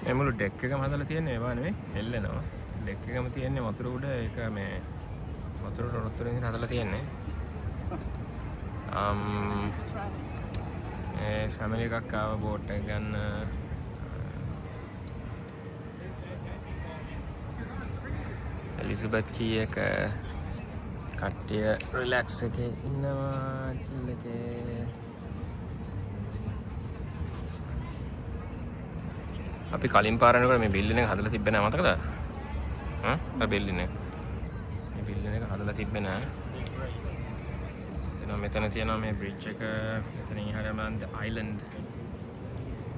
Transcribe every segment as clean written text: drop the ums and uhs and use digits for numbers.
මේ මුළු ඩෙක් එකම හදලා තියෙන්නේ ඒවා නෙවෙයි එල්ලෙනවා. ඩෙක් එකම තියෙන්නේ වතුර උඩ ඒක මේ වතුර රොත්තරෙන් ඉඳන් හදලා තියෙන්නේ. ඒ ෆැමිලි එකක් ආව බෝට් එක ගන්න. එලිසබෙත් කී එක කට්ටිය රිලැක්ස් එකේ ඉන්නවා චිල් එකේ. අපි කලින් පාර යනකොට මේ බිල්ඩින් එක හදලා තිබ්බේ නෑ මතකද? අර බිල්ඩින් එක. මේ බිල්ඩින් එක හදලා තිබ්බේ නෑ. එතන මෙතන තියෙනවා මේ බ්‍රිජ් එක. මෙතනින් එහාට මන්ද අයිලන්ඩ්.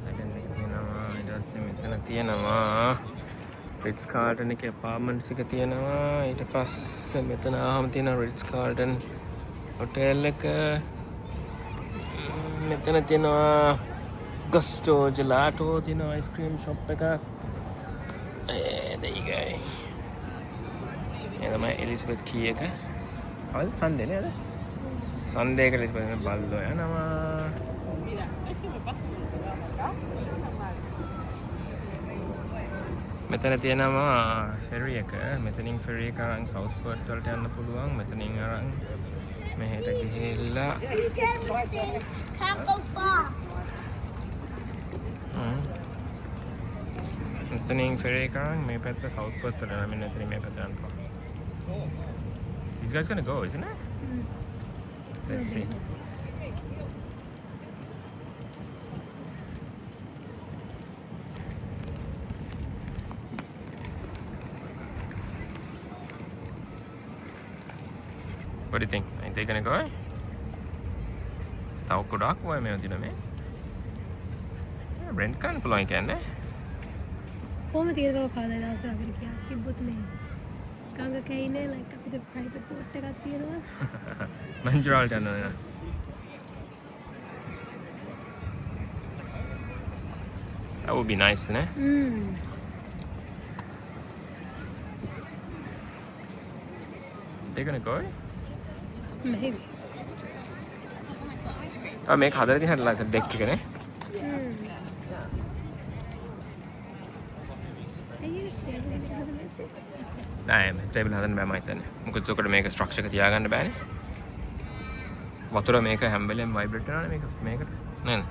අයිලන්ඩ් එක තියෙනවා. ඊට පස්සේ මෙතන තියෙනවා රිට්ස් කාල්ටන් එකේ අපාර්ට්මන්ට්ස් එක තියෙනවා. ඊට පස්සේ මෙතන ආවම තියෙන රිට්ස් කාල්ටන් හොටෙල් එක. මෙතන තියෙනවා Gusto Gelato තියෙනවා අයිස්ක්‍රීම් ෂොප් එක. there you go. එතනම එලිසබෙත් කී එක. අවල් සන්ඩේ නේද? සන්ඩේ එක එලිසබෙත් බල්ලෝ යනවා. මෙතන තියෙනවා ෆෙරි එක. මෙතනින් ෆෙරි එක අරන් සවුත් පර්ත් වලට යන්න පුළුවන්. මෙතනින් අරන් මෙහෙට ගිහිල්ලා Can't go fast. මෙතනින් ෆෙරි එක අරන් මේ පැත්ත සවුත් පර්ත් වලට යන්න. මෙතනින් මේ පැත්ත යන්න. These guys gonna go, isn't it? Let's see. What do you think? Ain't they gonna go? Tahu kodak way මේ දින මේ. රෙන්ට් කරන්න පුළුවන් කියන්නේ. කොහොමද තියෙද බව කවදාද දවසක් අපිට කියා තිබ්බොත් මේ ගඟක ඉන්නේ like අපිට ප්‍රයිවට් බෝට් එකක් තියෙනවා. මන්ජරාල්ට යනවා. That would be nice, ne? They're gonna go? Maybe. මේක හදලා තියෙන හැටලා ඩෙක් එක නේ. නෑ ස්ටේබල් හදන්න බෑ මම හිතන්නේ. මොකද උකට මේක ස්ට්‍රක්චර් එක තියාගන්න බෑනේ. වතුර මේක හැම වෙලෙම වයිබ්‍රේට් වෙනවනේ මේකට. නේද?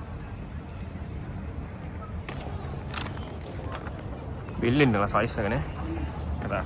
බිල්ඩින් එක සයිස් එක නේ. කතා